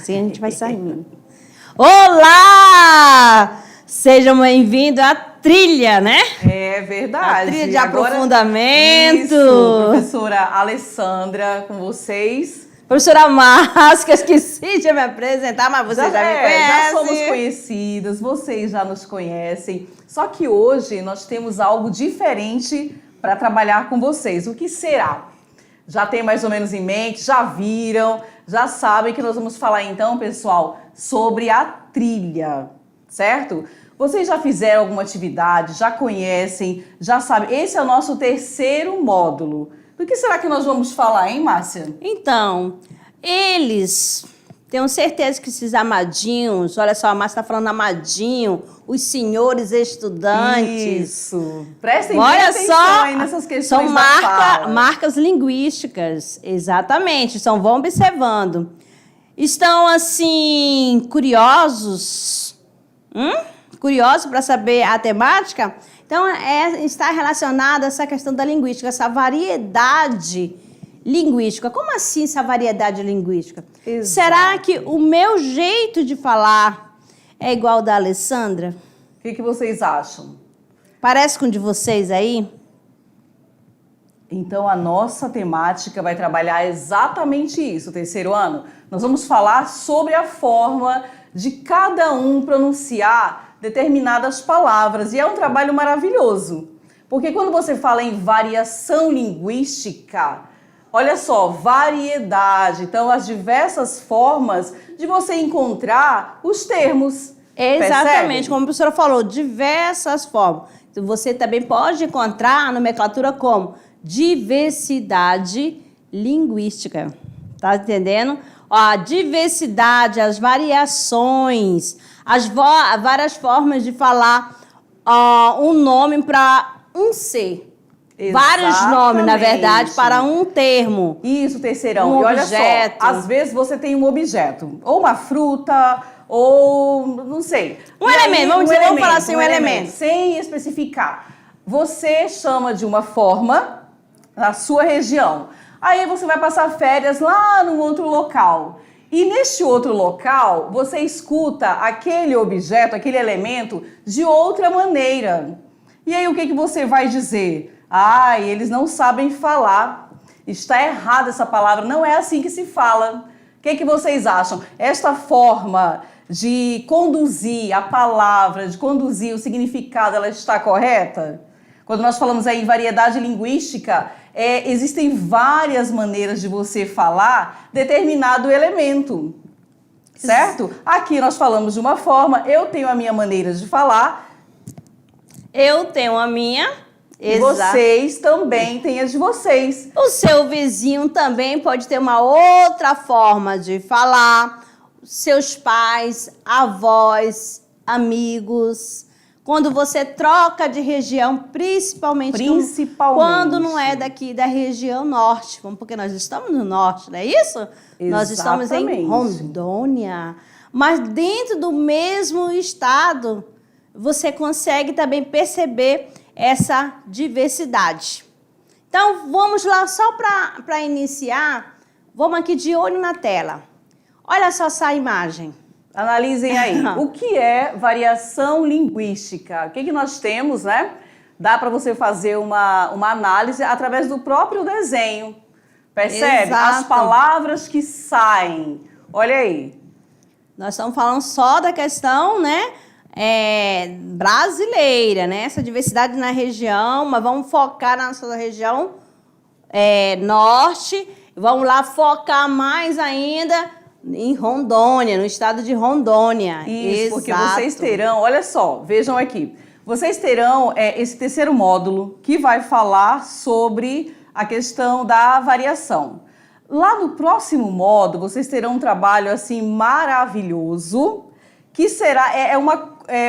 Assim a gente vai saindo. Olá! Sejam bem-vindos à trilha, né? É verdade. A trilha de Agora, aprofundamento. Isso, professora Alessandra, com vocês. Professora Márcia, esqueci de me apresentar, mas você já me conhece. Já somos conhecidas, vocês já nos conhecem. Só que hoje nós temos algo diferente para trabalhar com vocês. O que será? Já tem mais ou menos em mente, já viram, já sabem que nós vamos falar então, pessoal, sobre a trilha, certo? Vocês já fizeram alguma atividade, já conhecem, já sabem. Esse é o nosso terceiro módulo. Do que será que nós vamos falar, hein, Márcia? Então, eles, tenho certeza que esses amadinhos, olha só, a Márcia está falando amadinho, os senhores estudantes. Isso. Prestem olha atenção só, aí nessas questões são da fala. marcas linguísticas, exatamente, então vão observando. Estão, assim, curiosos? Curiosos para saber a temática? Então, está relacionada a essa questão da linguística, essa variedade linguística. Como assim essa variedade linguística? Exato. Será que o meu jeito de falar é igual ao da Alessandra? O que vocês acham? Parece com o de vocês aí? Então, a nossa temática vai trabalhar exatamente isso, o terceiro ano. Nós vamos falar sobre a forma de cada um pronunciar determinadas palavras. E é um trabalho maravilhoso, porque quando você fala em variação linguística, olha só, variedade. Então, as diversas formas de você encontrar os termos. Exatamente, percebe? como a professora falou, diversas formas. Então, você também pode encontrar a nomenclatura como diversidade linguística. Tá entendendo? Ó, a diversidade, as variações, as várias formas de falar um nome para um ser. Vários nomes, na verdade, para um termo. Isso, terceirão. Um e olha objeto. só, às vezes você tem um objeto, ou uma fruta, ou não sei. Um elemento, vamos falar assim, um elemento. Sem especificar. Você chama de uma forma na sua região. Aí você vai passar férias lá num outro local. E neste outro local, você escuta aquele objeto, aquele elemento de outra maneira. E aí o que você vai dizer? Eles não sabem falar. Está errada essa palavra, não é assim que se fala. O que vocês acham? Esta forma de conduzir a palavra, de conduzir o significado, ela está correta? Quando nós falamos aí em variedade linguística, existem várias maneiras de você falar determinado elemento, certo? Aqui nós falamos de uma forma, eu tenho a minha maneira de falar. Eu tenho a minha. E vocês também têm as de vocês. O seu vizinho também pode ter uma outra forma de falar. Seus pais, avós, amigos. Quando você troca de região, principalmente quando não é daqui da região norte, porque nós estamos no norte, não é isso? Exatamente. Nós estamos em Rondônia, mas dentro do mesmo estado, você consegue também perceber essa diversidade. Então, vamos lá, só para iniciar, vamos aqui de olho na tela. Olha só essa imagem. Analisem aí. O que é variação linguística? O que nós temos, né? Dá para você fazer uma análise através do próprio desenho. Percebe? Exato. As palavras que saem. Olha aí. Nós estamos falando só da questão, né? Brasileira, né? Essa diversidade na região, mas vamos focar na nossa região norte. Vamos lá focar mais ainda em Rondônia, no estado de Rondônia. Isso, porque vocês terão, olha só, vejam aqui. Vocês terão esse terceiro módulo que vai falar sobre a questão da variação. Lá no próximo módulo, vocês terão um trabalho assim maravilhoso, que será,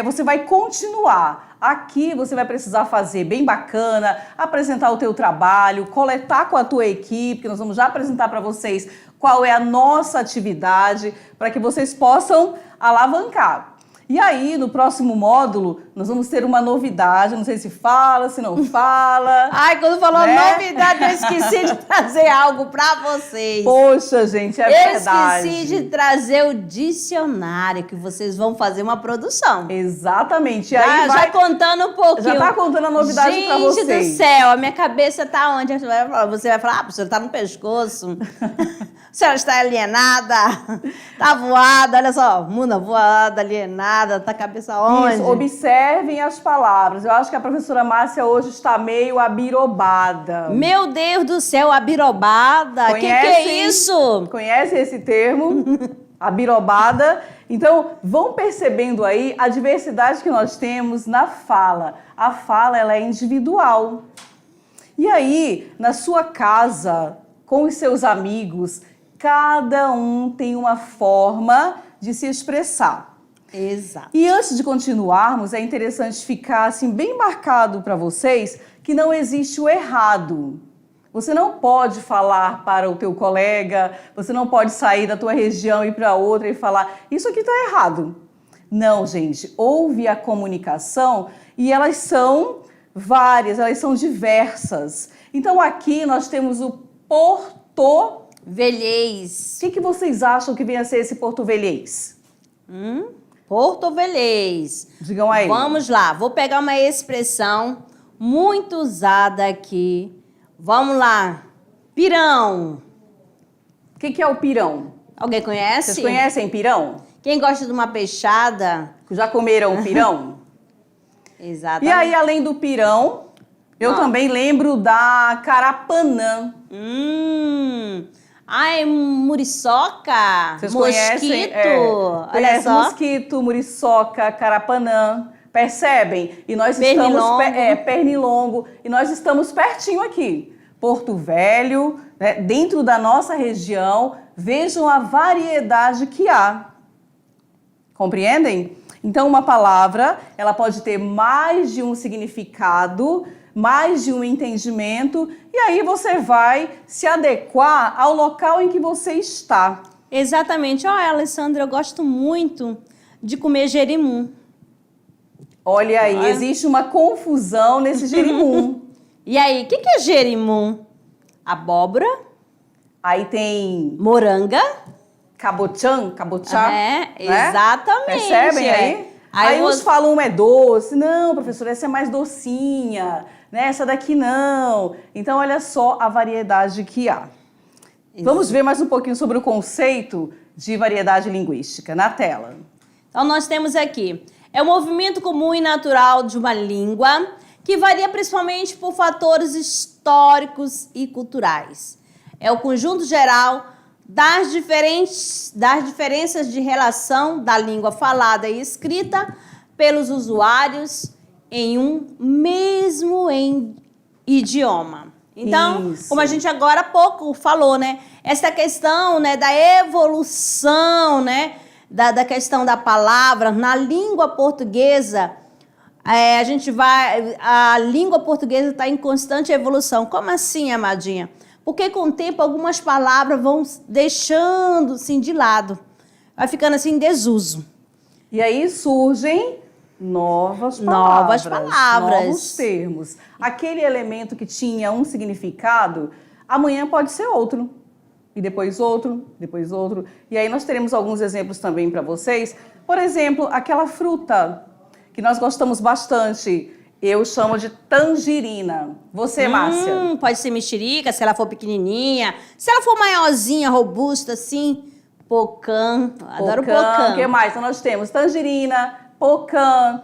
você vai continuar. Aqui você vai precisar fazer bem bacana, apresentar o teu trabalho, coletar com a tua equipe, que nós vamos já apresentar para vocês qual é a nossa atividade, para que vocês possam alavancar. E aí, no próximo módulo, nós vamos ter uma novidade. Não sei se fala, se não fala. Ai, quando falou né? novidade, eu esqueci de trazer algo para vocês. Poxa, gente, é verdade. Eu esqueci de trazer o dicionário, que vocês vão fazer uma produção. Exatamente. E aí Já contando um pouquinho. Já tá contando a novidade para vocês. Gente do céu, a minha cabeça tá onde? Você vai falar, a professora tá no pescoço. A senhora está alienada, tá voada, olha só, Muna voada, alienada, tá a cabeça onde? Isso, observem as palavras. Eu acho que a professora Márcia hoje está meio abirobada. Meu Deus do céu, abirobada, que é isso? Conhece esse termo? Abirobada. Então, vão percebendo aí a diversidade que nós temos na fala. A fala, ela é individual. E aí, na sua casa, com os seus amigos, cada um tem uma forma de se expressar. Exato. E antes de continuarmos, é interessante ficar assim bem marcado para vocês que não existe o errado. Você não pode falar para o teu colega, você não pode sair da tua região e ir para outra e falar, isso aqui está errado. Não, gente, houve a comunicação e elas são várias, elas são diversas. Então aqui nós temos o porto-velhês. O que vocês acham que vem a ser esse porto-velhês? Porto-velhês. Digam aí. Vamos lá, vou pegar uma expressão muito usada aqui. Vamos lá. Pirão. O que é o pirão? Alguém conhece? Vocês conhecem pirão? Quem gosta de uma peixada? Já comeram pirão? Exatamente. E aí, além do pirão, eu também lembro da carapanã. Ai, muriçoca. Vocês mosquito. Conhecem? Olha só. Mosquito, muriçoca, carapanã. Percebem? E nós Pernilongo. estamos... pernilongo. E nós estamos pertinho aqui. Porto Velho, né, dentro da nossa região. Vejam a variedade que há. Compreendem? Então, uma palavra, ela pode ter mais de um significado, mais de um entendimento, e aí você vai se adequar ao local em que você está. Exatamente. Olha, Alessandra, eu gosto muito de comer jerimum. Olha aí, existe uma confusão nesse jerimum. E aí, o que é jerimum? Abóbora. Aí tem Moranga. cabochã, É, né? exatamente. Percebem aí? Aí uns falam uma é doce. Não, professora, essa é mais docinha. Né? Essa daqui não. Então, olha só a variedade que há. Vamos ver mais um pouquinho sobre o conceito de variedade linguística na tela. Então, nós temos aqui, é um movimento comum e natural de uma língua que varia principalmente por fatores históricos e culturais. É o conjunto geral das diferenças de relação da língua falada e escrita pelos usuários em um mesmo idioma. Então, como a gente agora há pouco falou, né? Essa questão, né, da evolução, né, da questão da palavra na língua portuguesa, a língua portuguesa está em constante evolução. Como assim, amadinha? Porque com o tempo algumas palavras vão deixando assim de lado, vai ficando assim em desuso. E aí surgem novos termos. Aquele elemento que tinha um significado, amanhã pode ser outro. E depois outro, depois outro. E aí nós teremos alguns exemplos também para vocês. Por exemplo, aquela fruta que nós gostamos bastante, eu chamo de tangerina. Você, Márcia? Pode ser mexerica, se ela for pequenininha. Se ela for maiorzinha, robusta, assim, pocã. Adoro pocã. O que mais? Então nós temos tangerina, pocã,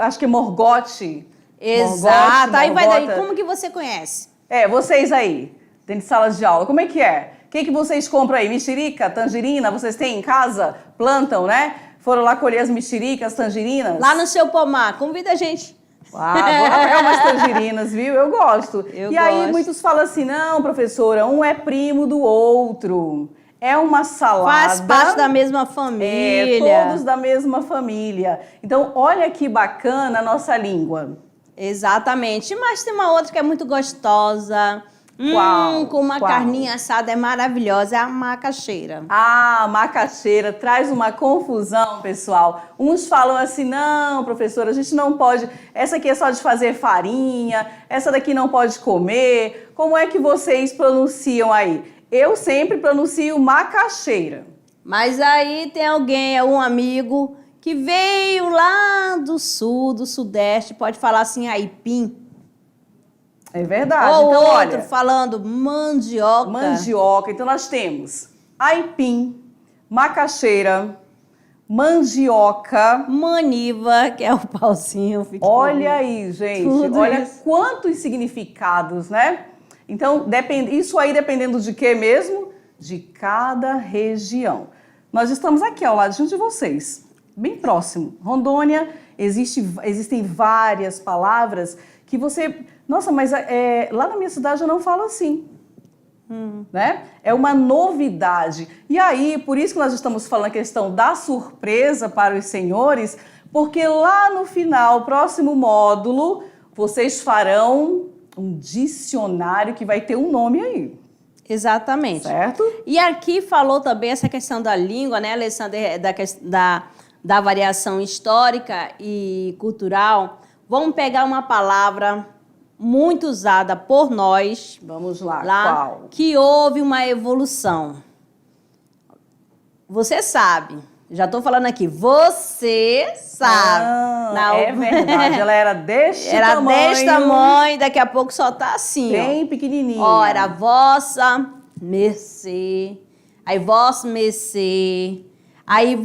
acho que é morgote. Exato. Aí vai daí. Como que você conhece? Vocês aí, dentro de salas de aula, como é que é? O que vocês compram aí? Mexerica, tangerina? Vocês têm em casa? Plantam, né? Foram lá colher as mexericas, tangerinas? Lá no seu pomar. Convida a gente. Vou lá pegar umas tangerinas, viu? Eu gosto. Aí muitos falam assim, não, professora, um é primo do outro. É uma salada. Faz parte da mesma família. Todos da mesma família. Então, olha que bacana a nossa língua. Exatamente. Mas tem uma outra que é muito gostosa, Com uma Qual? carninha assada é maravilhosa, é a macaxeira. Ah, macaxeira traz uma confusão, pessoal. Uns falam assim, não, professora, a gente não pode, essa aqui é só de fazer farinha, essa daqui não pode comer. Como é que vocês pronunciam aí? Eu sempre pronuncio macaxeira. Mas aí tem alguém, um amigo, que veio lá do sul, do sudeste, pode falar assim, aipim. É verdade. Ou Então, outro olha, falando mandioca. mandioca. Então, nós temos aipim, macaxeira, mandioca. Maniva, que é o pauzinho. Olha aí, gente. Tudo Olha isso. quantos significados, né? Então, isso aí dependendo de quê mesmo? De cada região. Nós estamos aqui ao ladinho de vocês, bem próximo. Rondônia, existem várias palavras que você... Nossa, mas lá na minha cidade eu não falo assim. Né? É uma novidade. E aí, por isso que nós estamos falando a questão da surpresa para os senhores, porque lá no final, próximo módulo, vocês farão um dicionário que vai ter um nome aí. Exatamente. Certo? E aqui falou também essa questão da língua, né, Alessandra, da variação histórica e cultural. Vamos pegar uma palavra muito usada por nós, Vamos lá, lá, qual? que houve uma evolução. Você sabe, já estou falando aqui, você sabe. É verdade, ela era deste Era tamanho. desse tamanho, daqui a pouco só tá assim, Bem ó. pequenininha. Ó, era vossa mercê, aí vossa mercê, aí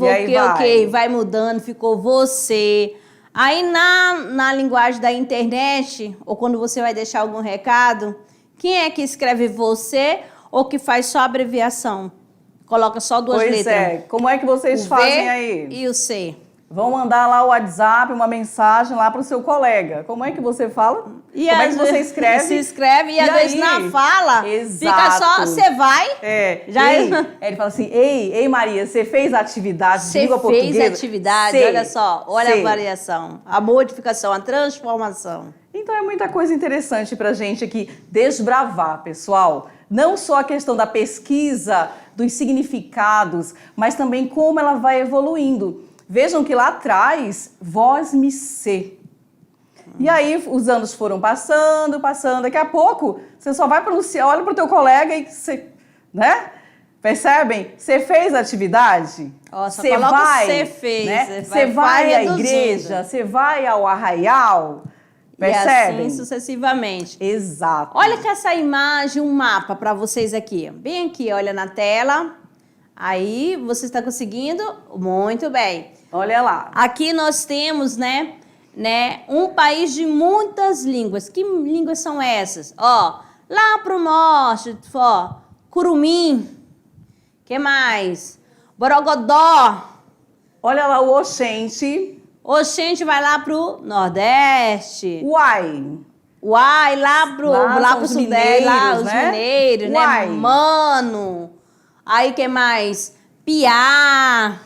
vai mudando, ficou você. Aí na linguagem da internet, ou quando você vai deixar algum recado, quem é que escreve você ou que faz só abreviação? Coloca só duas letras. Pois é, como é que vocês O fazem V aí? e o C. Vão mandar lá o WhatsApp, uma mensagem lá para o seu colega. Como é que você fala? E como é às que você vezes escreve? Se escreve e às vezes na fala fica só, você vai. Já Ele fala assim, ei Maria, você fez atividade de língua portuguesa? Você fez atividade, Sei, olha só, olha sei. a variação, a modificação, a transformação. Então é muita coisa interessante para a gente aqui desbravar, pessoal. Não só a questão da pesquisa, dos significados, mas também como ela vai evoluindo. Vejam que lá atrás, vós me se. E aí os anos foram passando, daqui a pouco você só vai pronunciar, olha para o teu colega e você, né? Percebem? Você fez a atividade? Você coloca você fez. Né? Você vai à igreja, você vai ao arraial, percebem? E assim sucessivamente. Exato. Olha que essa imagem, um mapa para vocês aqui. Bem aqui, olha na tela. Aí, você está conseguindo? Muito bem. Olha lá. Aqui nós temos, né, um país de muitas línguas. Que línguas são essas? Ó, lá pro norte, ó, Curumim. Que mais? Borogodó. Olha lá o Oxente. Oxente vai lá pro nordeste. Uai. Uai, lá pro sudeste, lá os né? mineiros, Uai. né? Mano. Aí, que mais? Piá.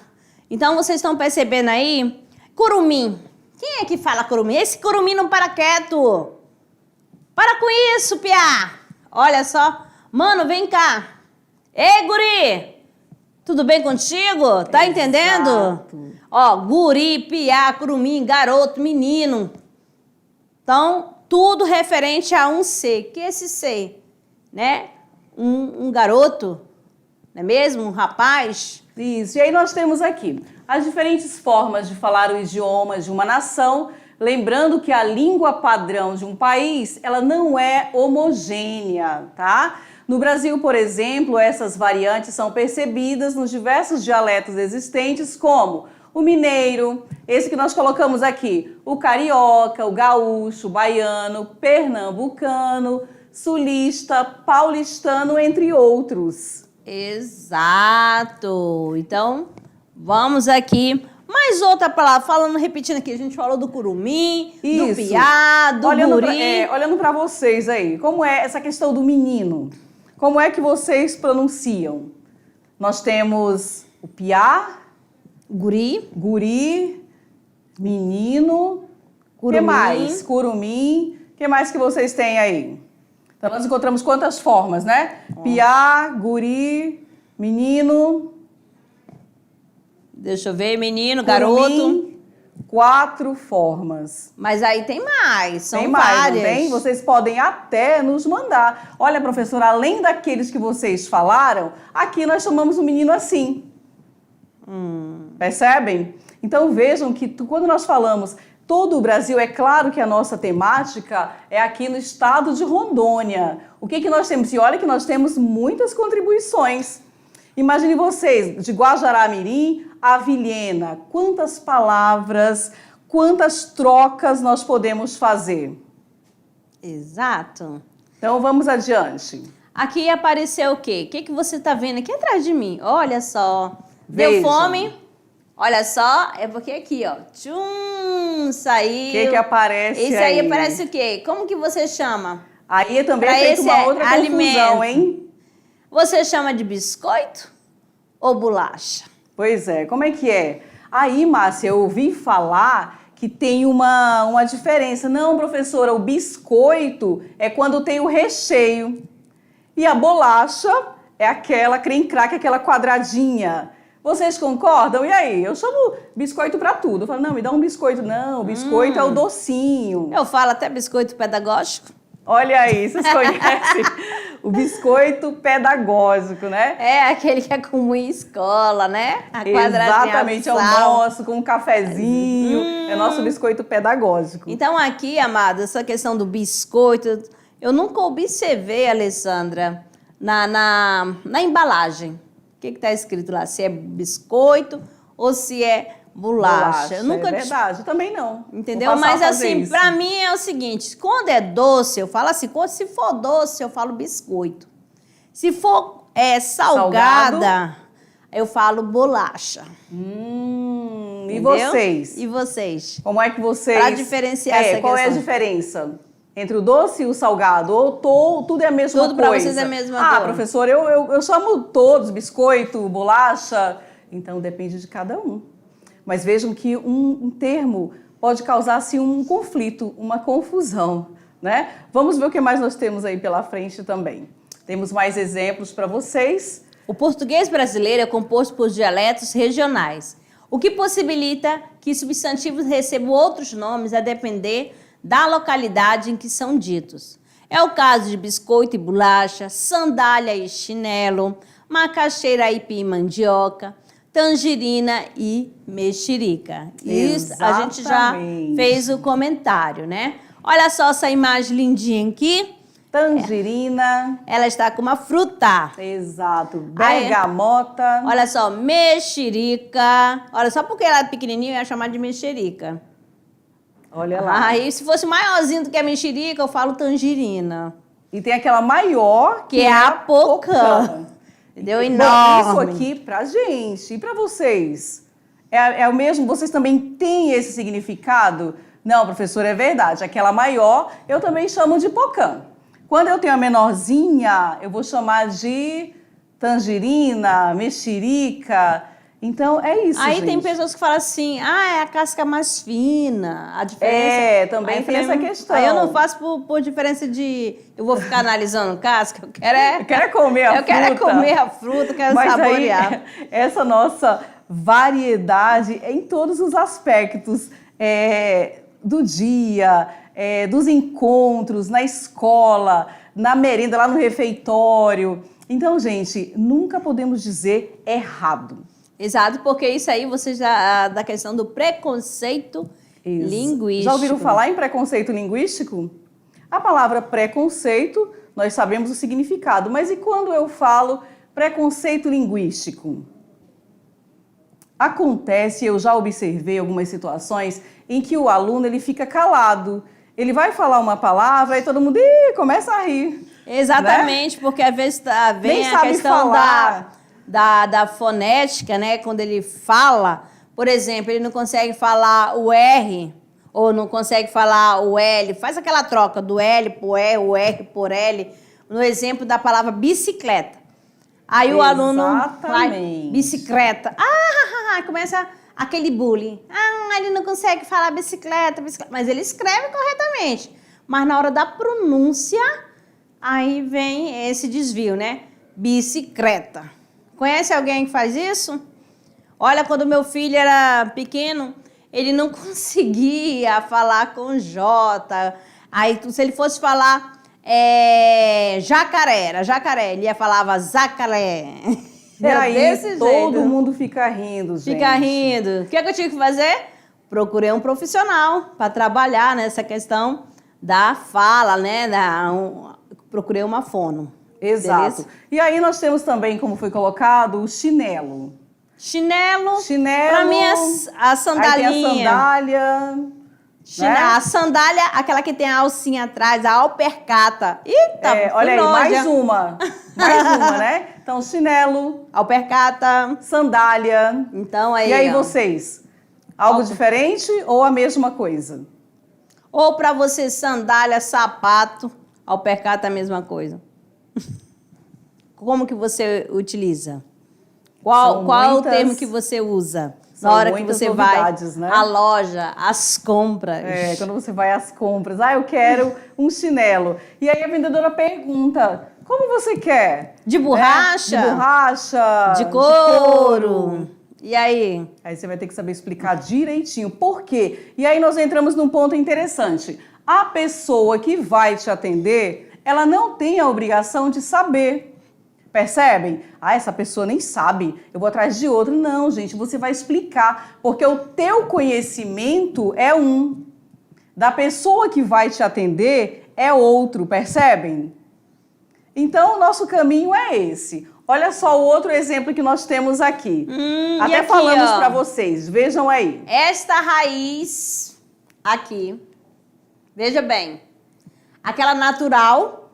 Então, vocês estão percebendo aí? Curumim. Quem é que fala curumim? Esse curumim não para quieto. Para com isso, Piá. Olha só. Mano, vem cá. Ei, guri. Tudo bem contigo? Tá entendendo? Exato. Ó, guri, piá, curumim, garoto, menino. Então, tudo referente a um ser. Que é esse ser? Né? Um garoto, não é mesmo? Um rapaz. Isso. E aí nós temos aqui as diferentes formas de falar o idioma de uma nação, lembrando que a língua padrão de um país, ela não é homogênea, tá? No Brasil, por exemplo, essas variantes são percebidas nos diversos dialetos existentes, como o mineiro, esse que nós colocamos aqui, o carioca, o gaúcho, o baiano, pernambucano, sulista, paulistano, entre outros. Exato. Então, vamos aqui. Mais outra palavra, repetindo aqui, a gente falou do curumim, do piá, do guri. Olhando para vocês aí, como é essa questão do menino? Como é que vocês pronunciam? Nós temos o piá, guri, menino, curumim. Que mais? Curumim. O que mais que vocês têm aí? Então, nós encontramos quantas formas, né? Piá, guri, menino... Deixa eu ver, menino, curumim, garoto. 4 formas. Mas aí tem mais, são Tem mais, várias. não tem? Vocês podem até nos mandar. Olha, professora, além daqueles que vocês falaram, aqui nós chamamos o menino assim. Percebem? Então vejam que quando nós falamos todo o Brasil, é claro que a nossa temática é aqui no estado de Rondônia. O que nós temos? E olha que nós temos muitas contribuições. Imagine vocês, de Guajará-Mirim a Vilhena, quantas palavras, quantas trocas nós podemos fazer. Exato. Então vamos adiante. Aqui apareceu o quê? O que você está vendo aqui atrás de mim? Olha só. Deu Vejam. fome? Olha só, é porque aqui, ó. Tchum, saiu. O que aparece aí? Esse aí aparece o quê? Como que você chama? Aí também Pra é feito esse uma é outra alimento. confusão, hein? Você chama de biscoito ou bolacha? Pois é, como é que é? Aí, Márcia, eu ouvi falar que tem uma diferença. Não, professora, o biscoito é quando tem o recheio. E a bolacha é aquela creme crack, aquela quadradinha. Vocês concordam? E aí? Eu chamo biscoito pra tudo. Eu falo, não, me dá um biscoito. Não, o biscoito é o docinho. Eu falo até biscoito pedagógico. Olha aí, vocês conhecem o biscoito pedagógico, né? É aquele que é comum em escola, né? A quadradinha Exatamente, é o sal. nosso, com um cafezinho. É nosso biscoito pedagógico. Então aqui, amada, essa questão do biscoito, eu nunca observei, Alessandra, na embalagem. O que está escrito lá? Se é biscoito ou se é bolacha. Eu nunca é verdade, eu também não. Entendeu? Vou passar Mas a fazer assim, isso. pra mim é o seguinte, quando é doce, eu falo assim, se for doce, eu falo biscoito. Se for salgada, eu falo bolacha. E Entendeu? vocês? E vocês? Como é que vocês... Pra diferenciar essa qual é a questão. diferença entre o doce e o salgado? Ou tudo é a mesma coisa? Tudo pra vocês é a mesma coisa. Professor, eu chamo todos, biscoito, bolacha. Então depende de cada um. Mas vejam que um termo pode causar assim, um conflito, uma confusão, né? Vamos ver o que mais nós temos aí pela frente também. Temos mais exemplos para vocês. O português brasileiro é composto por dialetos regionais, o que possibilita que substantivos recebam outros nomes a depender da localidade em que são ditos. É o caso de biscoito e bolacha, sandália e chinelo, macaxeira, aipim e mandioca, tangerina e mexerica. Isso a gente já fez o comentário, né? Olha só essa imagem lindinha aqui. Tangerina. Ela está com uma fruta. Exato. Bergamota. Olha só, mexerica. Olha, só porque ela é pequenininha, eu ia chamar de mexerica. Olha lá. Aí, se fosse maiorzinho do que a mexerica, eu falo tangerina. E tem aquela maior, Que é a pocã. Entendeu? Bom, Enorme. isso aqui pra gente e pra vocês. É o mesmo? Vocês também têm esse significado? Não, professor, é verdade. Aquela maior, eu também chamo de pocã. Quando eu tenho a menorzinha, eu vou chamar de tangerina, mexerica. Então, é isso, Aí gente. tem pessoas que falam assim, é a casca mais fina, a diferença... Também Aí tem essa questão. Aí eu não faço por diferença de... Eu vou ficar analisando casca, eu quero comer a fruta. Eu quero comer a fruta, quero saborear. Aí, essa nossa variedade em todos os aspectos do dia, dos encontros, na escola, na merenda, lá no refeitório. Então, gente, nunca podemos dizer errado. Exato, porque isso aí você já... Da questão do preconceito linguístico. Já ouviram falar em preconceito linguístico? A palavra preconceito, nós sabemos o significado, mas e quando eu falo preconceito linguístico? Acontece, eu já observei algumas situações em que o aluno ele fica calado. Ele vai falar uma palavra e todo mundo começa a rir. Exatamente, né? Porque às vezes vem a questão da fonética, né? Quando ele fala, por exemplo, ele não consegue falar o R ou não consegue falar o L, faz aquela troca do L por E, o R por L, no exemplo da palavra bicicleta. Aí o aluno vai, bicicleta, começa aquele bullying. Ele não consegue falar bicicleta, mas ele escreve corretamente. Mas na hora da pronúncia, Aí vem esse desvio, né? Bicicleta. Conhece alguém que faz isso? Olha, quando meu filho era pequeno, ele não conseguia falar com J. Aí, se ele fosse falar jacaré, era jacaré, ele falava zacaré. E Era aí, desse todo jeito. mundo fica rindo, gente. Fica rindo. O que eu tive que fazer? Procurei um profissional para trabalhar nessa questão da fala, né? Procurei uma fono. Exato. Beleza? E aí nós temos também, como foi colocado, o chinelo. Chinelo. Chinelo. Pra mim, a sandalinha. Aí tem a sandália. Né? A sandália, aquela que tem a alcinha atrás, a alpercata. Eita, Olha aí, longe. mais uma. Mais uma, né? Então, chinelo, Alpercata. sandália. Então, aí, E aí, ó. vocês? Algo diferente ou a mesma coisa? Ou pra você, sandália, sapato, alpercata, a mesma coisa. Como que você utiliza? Qual é o termo que você usa? São Na hora que muitas você novidades, vai né? à loja, às compras. Quando você vai às compras. Eu quero um chinelo. E aí a vendedora pergunta, como você quer? De borracha? De borracha? De couro. E aí? Aí você vai ter que saber explicar direitinho por quê. E aí nós entramos num ponto interessante. A pessoa que vai te atender, ela não tem a obrigação de saber. Percebem? Essa pessoa nem sabe, eu vou atrás de outra. Não, gente, você vai explicar, porque o teu conhecimento é um. Da pessoa que vai te atender é outro, percebem? Então, o nosso caminho é esse. Olha só o outro exemplo que nós temos aqui. Até aqui, falamos ó, para vocês, vejam aí. Esta raiz aqui, veja bem, aquela natural,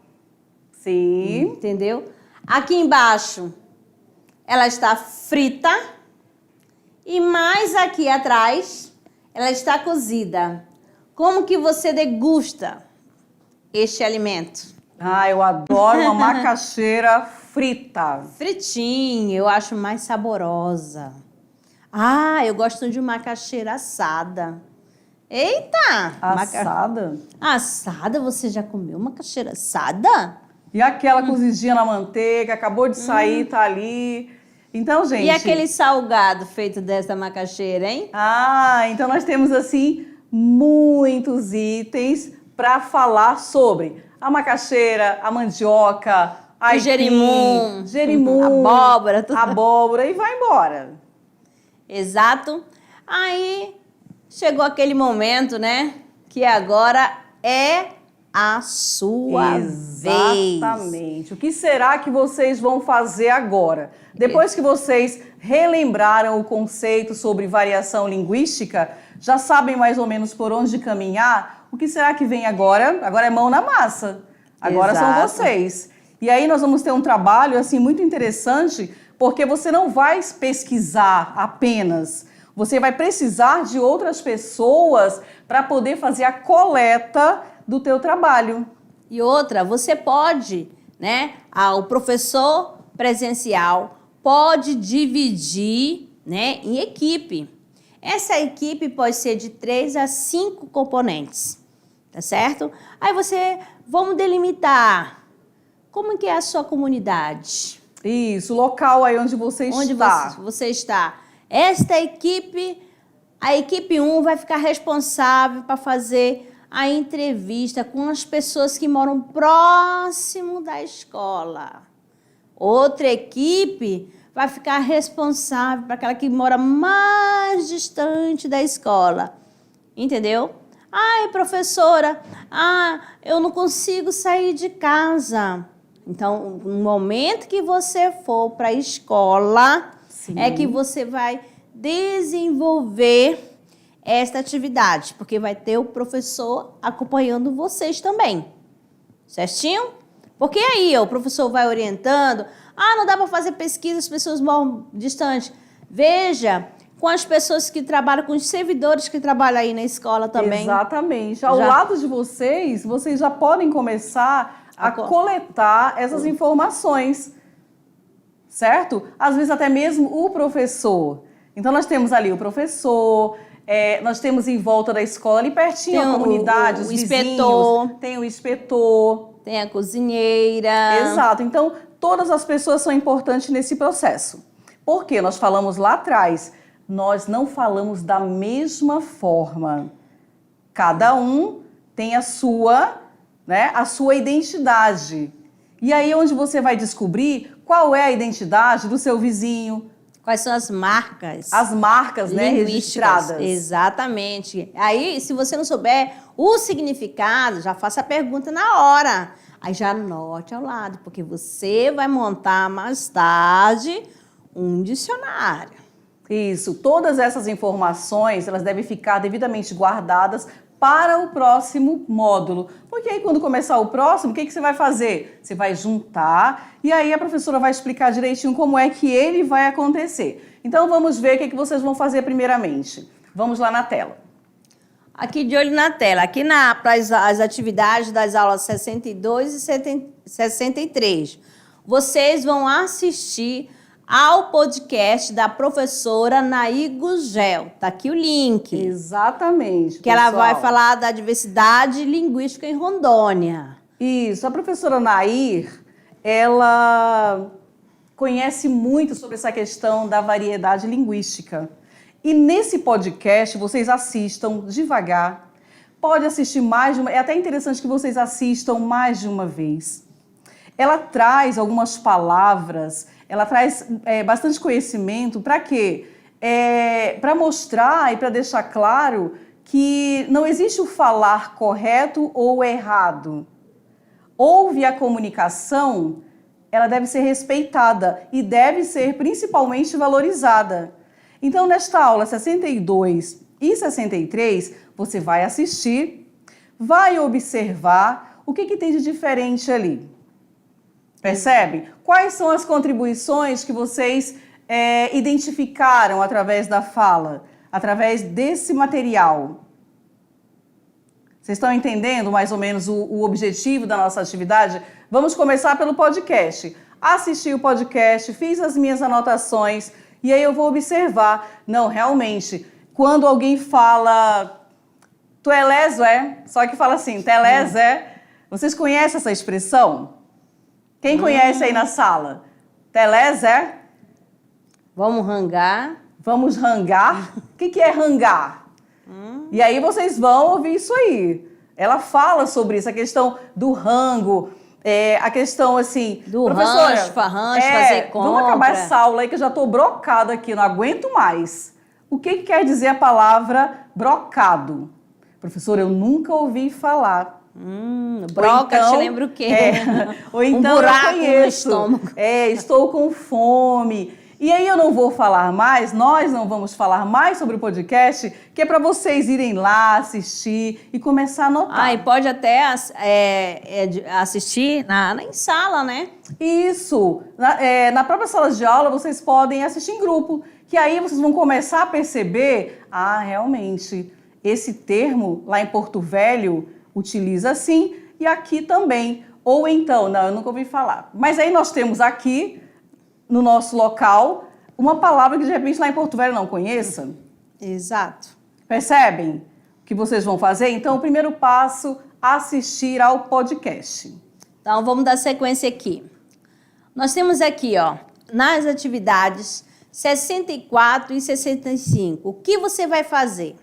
Sim. entendeu? Aqui embaixo, ela está frita e mais aqui atrás, ela está cozida. Como que você degusta este alimento? Eu adoro uma macaxeira frita. Fritinha, eu acho mais saborosa. Eu gosto de macaxeira assada. Eita! Assada. Assada? Você já comeu macaxeira assada? E aquela cozidinha na manteiga, acabou de sair, tá ali. Então, gente... E aquele salgado feito dessa macaxeira, hein? Então nós temos, assim, muitos itens para falar sobre a macaxeira, a mandioca, aipim, jerimum, abóbora, tudo. abóbora e vai embora. Exato. Aí chegou aquele momento, né? Que agora é a sua vez. Exatamente. O que será que vocês vão fazer agora? Depois que vocês relembraram o conceito sobre variação linguística, já sabem mais ou menos por onde caminhar, o que será que vem agora? Agora é mão na massa. Agora Exato. são vocês. E aí nós vamos ter um trabalho assim muito interessante, porque você não vai pesquisar apenas. Você vai precisar de outras pessoas para poder fazer a coleta do teu trabalho. E outra, você pode, né? O professor presencial pode dividir, né, em equipe. Essa equipe pode ser de 3 a 5 componentes, tá certo? Aí vamos delimitar. Como que é a sua comunidade? Isso, o local aí onde você está. Onde você está. Esta equipe, a equipe 1 vai ficar responsável para fazer a entrevista com as pessoas que moram próximo da escola. Outra equipe vai ficar responsável para aquela que mora mais distante da escola. Entendeu? Professora, eu não consigo sair de casa. Então, no momento que você for para a escola, Sim. é que você vai desenvolver esta atividade, porque vai ter o professor acompanhando vocês também. Certinho? Porque aí o professor vai orientando. Não dá para fazer pesquisa, as pessoas moram distante. Veja com as pessoas que trabalham, com os servidores que trabalham aí na escola também. Exatamente. Ao lado de vocês já podem começar a coletar essas informações, certo? Às vezes até mesmo o professor. Então nós temos ali o professor, nós temos em volta da escola, ali pertinho, tem a comunidade, os inspetor. vizinhos, tem o inspetor. tem a cozinheira. Exato. Então, todas as pessoas são importantes nesse processo. Por quê? Nós falamos lá atrás, nós não falamos da mesma forma. Cada um tem a sua identidade. E aí onde você vai descobrir qual é a identidade do seu vizinho. Quais são as marcas? As marcas, né, registradas. Exatamente. Aí, se você não souber o significado, já faça a pergunta na hora. Aí já anote ao lado, porque você vai montar mais tarde um dicionário. Isso. Todas essas informações, elas devem ficar devidamente guardadas para o próximo módulo. Porque aí, quando começar o próximo, o que você vai fazer? Você vai juntar e aí a professora vai explicar direitinho como é que ele vai acontecer. Então, vamos ver o que vocês vão fazer primeiramente. Vamos lá na tela. Aqui de olho na tela, aqui para as atividades das aulas 62 e 63, vocês vão assistir ao podcast da professora Nair Gugel. Tá aqui o link. Exatamente, que ela vai falar da diversidade linguística em Rondônia. Isso, a professora Nair, ela conhece muito sobre essa questão da variedade linguística. E nesse podcast, vocês assistam devagar. Pode assistir mais de uma... É até interessante que vocês assistam mais de uma vez. Ela traz algumas palavras, ela traz bastante conhecimento. Para quê? Para mostrar e para deixar claro que não existe o falar correto ou errado. Houve a comunicação, ela deve ser respeitada e deve ser principalmente valorizada. Então, nesta aula 62 e 63, você vai assistir, vai observar o que tem de diferente ali. Percebe? Quais são as contribuições que vocês identificaram através da fala, através desse material? Vocês estão entendendo mais ou menos o objetivo da nossa atividade? Vamos começar pelo podcast. Assisti o podcast, fiz as minhas anotações e aí eu vou observar. Não, realmente, quando alguém fala tu é leso, Só que fala assim, teles, Vocês conhecem essa expressão? Quem conhece aí na sala? Teles, Vamos rangar. Vamos rangar? O que é rangar? E aí vocês vão ouvir isso aí. Ela fala sobre isso, a questão do rango, a questão assim... Do rancho, fazer compra. Vamos acabar essa aula aí que eu já estou brocada aqui, não aguento mais. O que quer dizer a palavra brocado? Professora, eu nunca ouvi falar. Broca, então, te lembra o quê? Ou então um buraco eu conheço, no estômago. Estou com fome. E aí eu não vou falar mais, nós não vamos falar mais sobre o podcast, que é para vocês irem lá assistir e começar a anotar. E pode até assistir em sala, né? Isso. Na própria sala de aula vocês podem assistir em grupo, que aí vocês vão começar a perceber, realmente, esse termo lá em Porto Velho utiliza assim e aqui também. Ou então, não, eu nunca ouvi falar. Mas aí nós temos aqui, no nosso local, uma palavra que de repente lá em Porto Velho não conheça. Exato. Percebem o que vocês vão fazer? Então, o primeiro passo, assistir ao podcast. Então, vamos dar sequência aqui. Nós temos aqui, nas atividades 64 e 65. O que você vai fazer?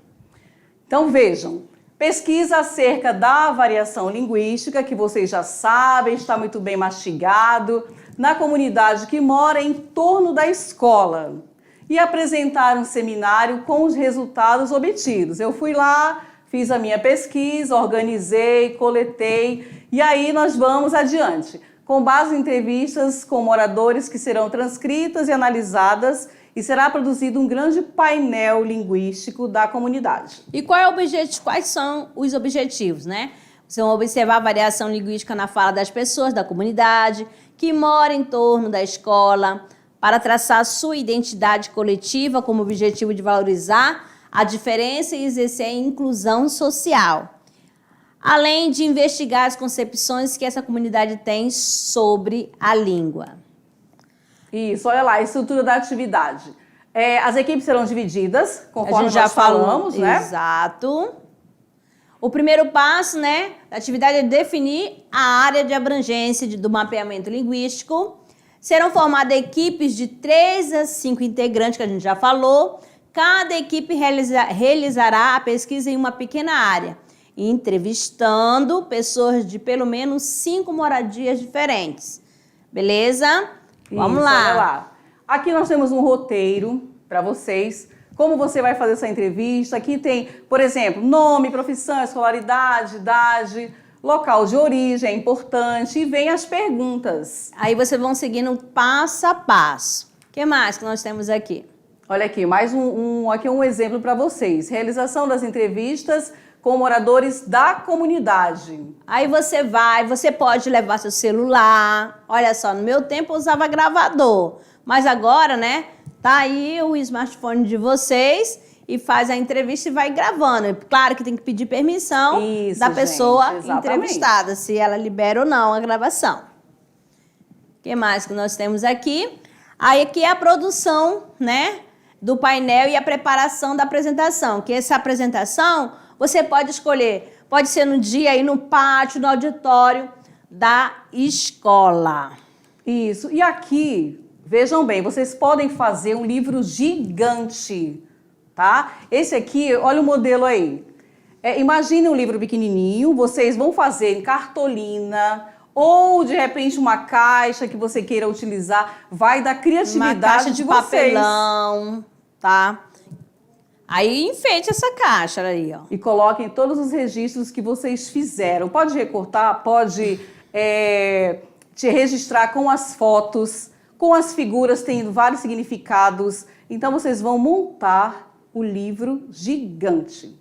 Então, vejam. Pesquisa acerca da variação linguística, que vocês já sabem, está muito bem mastigado, na comunidade que mora em torno da escola. E apresentar um seminário com os resultados obtidos. Eu fui lá, fiz a minha pesquisa, organizei, coletei, e aí nós vamos adiante. Com base em entrevistas com moradores que serão transcritas e analisadas, e será produzido um grande painel linguístico da comunidade. E quais são os objetivos, né? Vocês vão observar a variação linguística na fala das pessoas da comunidade, que moram em torno da escola, para traçar sua identidade coletiva como objetivo de valorizar a diferença e exercer a inclusão social. Além de investigar as concepções que essa comunidade tem sobre a língua. Isso, olha lá, a estrutura da atividade. As equipes serão divididas, conforme a gente já nós falamos, né? Exato. O primeiro passo, né, da atividade é definir a área de abrangência do mapeamento linguístico. Serão formadas equipes de 3 a 5 integrantes, que a gente já falou. Cada equipe realizará a pesquisa em uma pequena área, entrevistando pessoas de pelo menos 5 moradias diferentes. Beleza? Vamos lá. Olha lá. Aqui nós temos um roteiro para vocês. Como você vai fazer essa entrevista? Aqui tem, por exemplo, nome, profissão, escolaridade, idade, local de origem, é importante, e vem as perguntas. Aí vocês vão seguindo passo a passo. O que mais que nós temos aqui? Olha aqui, mais um exemplo para vocês. Realização das entrevistas com moradores da comunidade. Aí você pode levar seu celular. Olha só, no meu tempo eu usava gravador, mas agora, né, tá aí o smartphone de vocês e faz a entrevista e vai gravando. Claro que tem que pedir permissão da pessoa entrevistada, se ela libera ou não a gravação. O que mais que nós temos aqui? Aí aqui é a produção, né, do painel e a preparação da apresentação. Que essa apresentação você pode escolher, pode ser no dia aí no pátio, no auditório da escola. Isso. E aqui, vejam bem, vocês podem fazer um livro gigante, tá? Esse aqui, olha o modelo aí. Imagine um livro pequenininho, vocês vão fazer em cartolina ou, de repente, uma caixa que você queira utilizar. Vai da criatividade uma caixa de vocês. Papelão, tá? Aí enfeite essa caixa aí, ó. E coloquem todos os registros que vocês fizeram. Pode recortar, pode te registrar com as fotos, com as figuras, tem vários significados. Então, vocês vão montar o livro gigante.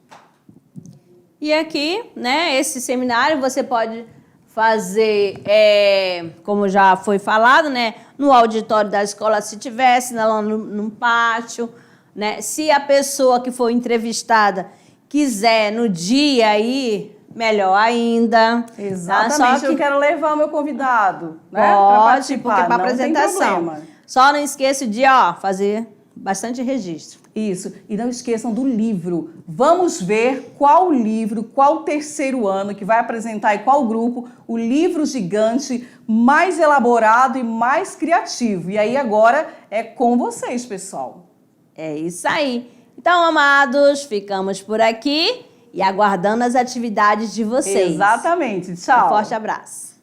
E aqui, né, esse seminário você pode fazer, como já foi falado, né, no auditório da escola, se tivesse, lá no pátio, né? Se a pessoa que for entrevistada quiser no dia aí, melhor ainda. Exatamente, tá? Só que eu quero levar o meu convidado, né? Pode, porque para apresentação. Problema. Só não esqueça de fazer bastante registro. Isso, e não esqueçam do livro. Vamos ver qual livro, qual terceiro ano que vai apresentar e qual grupo o livro gigante mais elaborado e mais criativo. E aí agora é com vocês, pessoal. É isso aí. Então, amados, ficamos por aqui e aguardando as atividades de vocês. Exatamente. Tchau. Um forte abraço.